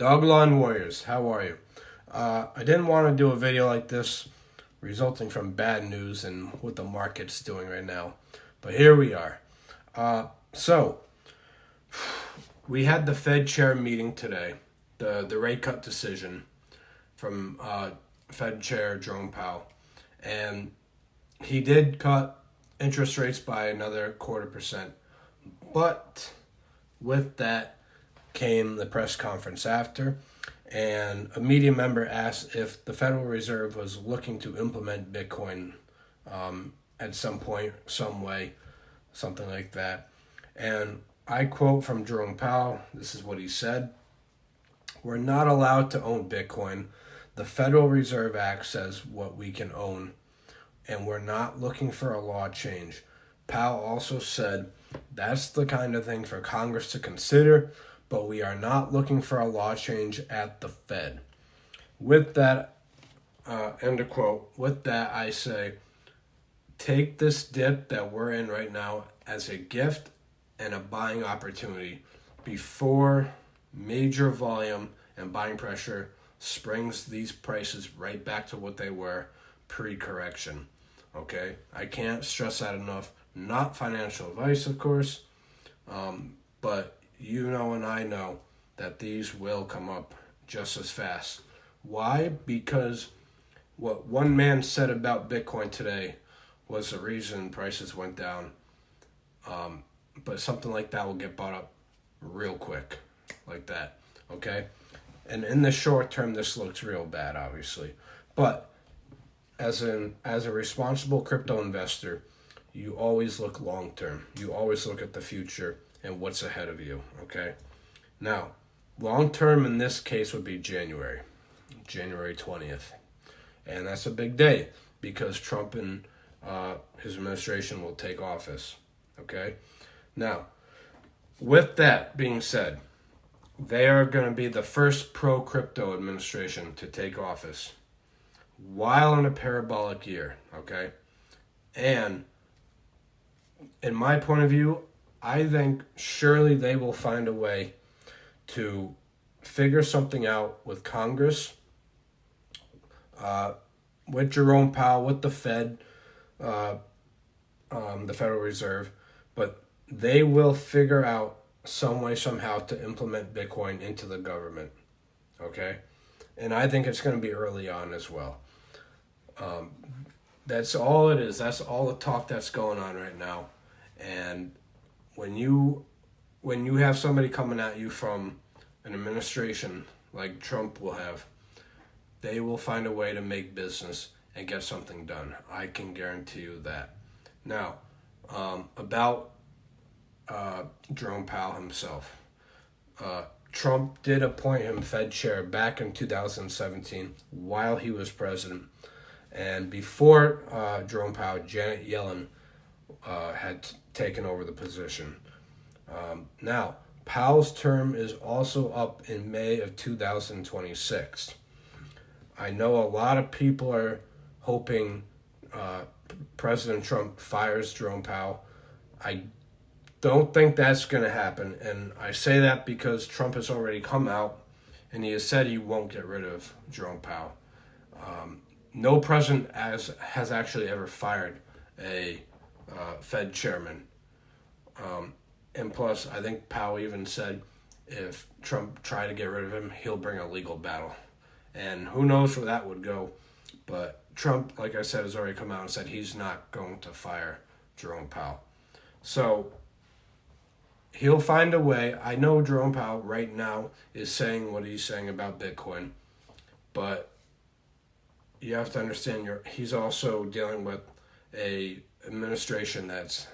Dogelon Warriors, how are you? I didn't want to do a video like this resulting from bad news and what the market's doing right now, but here we are. So, we had the Fed chair meeting today, the rate cut decision from Fed Chair Jerome Powell, and he did cut interest rates by another 0.25%, but with that came the press conference after, and a media member asked if the Federal Reserve was looking to implement Bitcoin at some point, some way, something like that. And I quote from Jerome Powell, this is what he said: "We're not allowed to own Bitcoin. The Federal Reserve Act says what we can own, and we're not looking for a law change." Powell also said, "That's the kind of thing for Congress to consider, but we are not looking for a law change at the Fed." With that, end of quote. With that, I say, take this dip that we're in right now as a gift and a buying opportunity before major volume and buying pressure springs these prices right back to what they were pre-correction. Okay? I can't stress that enough. Not financial advice, of course, but you know and I know that these will come up just as fast. Why? Because what one man said about Bitcoin today was the reason prices went down. But something like that will get bought up real quick, like that, okay? And in the short term, this looks real bad, obviously. But as a responsible crypto investor, you always look long term. You always look at the future and what's ahead of you, okay? Now, long term in this case would be January 20th. And that's a big day because Trump and his administration will take office, okay? Now, with that being said, they are going to be the first pro-crypto administration to take office while in a parabolic year, okay? And in my point of view, I think surely they will find a way to figure something out with Congress, with Jerome Powell, with the Fed, the Federal Reserve, but they will figure out some way, somehow, to implement Bitcoin into the government, okay? And I think it's going to be early on as well. That's all it is. That's all the talk that's going on right now. And when you have somebody coming at you from an administration like Trump will have, they will find a way to make business and get something done. I can guarantee you that. Now, about Jerome Powell himself. Trump did appoint him Fed chair back in 2017 while he was president. And before Jerome Powell, Janet Yellen had taken over the position. Now, Powell's term is also up in May of 2026. I know a lot of people are hoping President Trump fires Jerome Powell. I don't think that's going to happen, and I say that because Trump has already come out and he has said he won't get rid of Jerome Powell. No president has actually ever fired a Fed chairman. And plus, I think Powell even said if Trump tried to get rid of him, he'll bring a legal battle. And who knows where that would go. But Trump, like I said, has already come out and said he's not going to fire Jerome Powell. So he'll find a way. I know Jerome Powell right now is saying what he's saying about Bitcoin. But you have to understand he's also dealing with a administration that's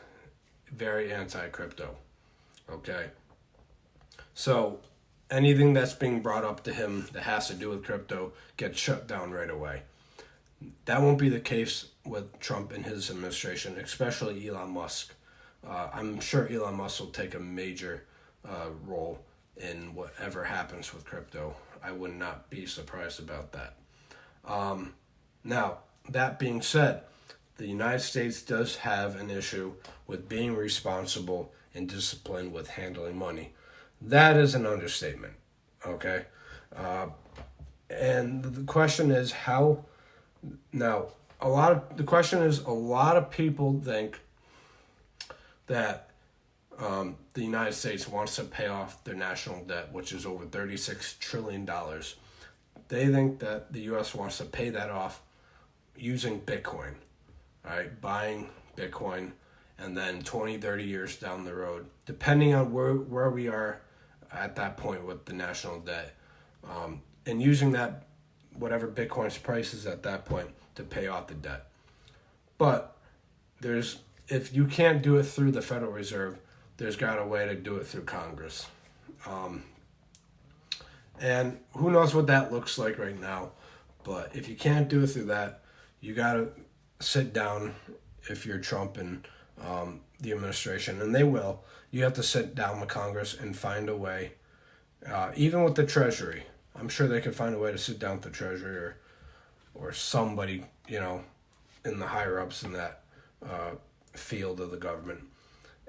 very anti-crypto. Okay? So anything that's being brought up to him that has to do with crypto gets shut down right away. That won't be the case with Trump and his administration, especially Elon Musk. I'm sure Elon Musk will take a major role in whatever happens with crypto. I would not be surprised about that. Now, that being said, the United States does have an issue with being responsible and disciplined with handling money. That is an understatement, okay? And the question is how. Now, a lot of people think that the United States wants to pay off their national debt, which is over $36 trillion. They think that the U.S. wants to pay that off using Bitcoin, all right, buying Bitcoin, and then 20, 30 years down the road, depending on where we are at that point with the national debt, and using that, whatever Bitcoin's price is at that point, to pay off the debt. But if you can't do it through the Federal Reserve, there's got a way to do it through Congress. And who knows what that looks like right now. But if you can't do it through that, you got to sit down if you're Trump and the administration, and they will. You have to sit down with Congress and find a way, even with the Treasury. I'm sure they could find a way to sit down with the Treasury or somebody, in the higher-ups in that field of the government,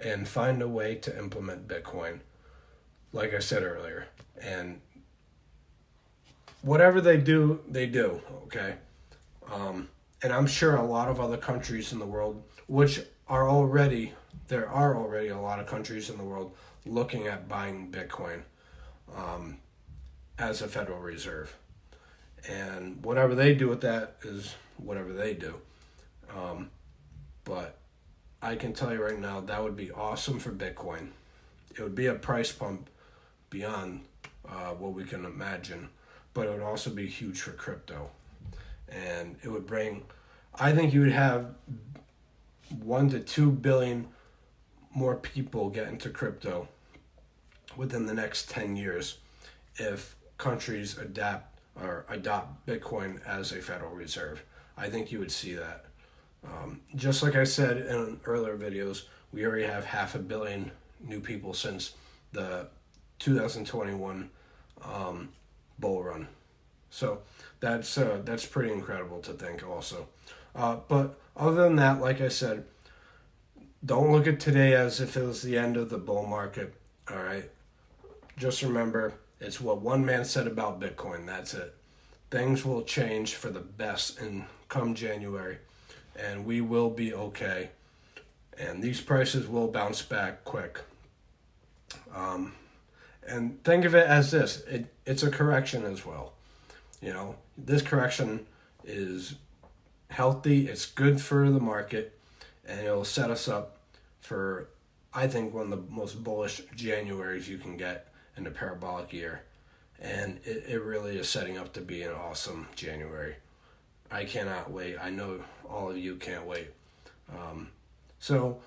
and find a way to implement Bitcoin, like I said earlier. And whatever they do, okay? And I'm sure a lot of other countries in the world, there are already a lot of countries in the world looking at buying Bitcoin as a Federal Reserve. And whatever they do with that is whatever they do. But I can tell you right now, that would be awesome for Bitcoin. It would be a price pump beyond what we can imagine, but it would also be huge for crypto. And it would I think you would have 1 to 2 billion more people get into crypto within the next 10 years if countries adopt Bitcoin as a Federal Reserve. I think you would see that. Just like I said in earlier videos, we already have 500 million new people since the 2021 bull run. So that's pretty incredible to think also. But other than that, like I said, don't look at today as if it was the end of the bull market, all right? Just remember, it's what one man said about Bitcoin, that's it. Things will change for the best come January, and we will be okay. And these prices will bounce back quick. And think of it as this, it's a correction as well. This correction is healthy, it's good for the market, and it'll set us up for, I think, one of the most bullish Januaries you can get in a parabolic year. And it really is setting up to be an awesome January. I cannot wait. I know all of you can't wait. So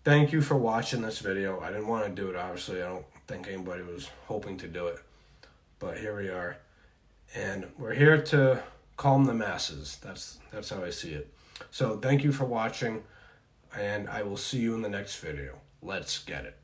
thank you for watching this video. I didn't want to do it, obviously. I don't think anybody was hoping to do it. But here we are. And we're here to calm the masses. That's how I see it. So thank you for watching, and I will see you in the next video. Let's get it.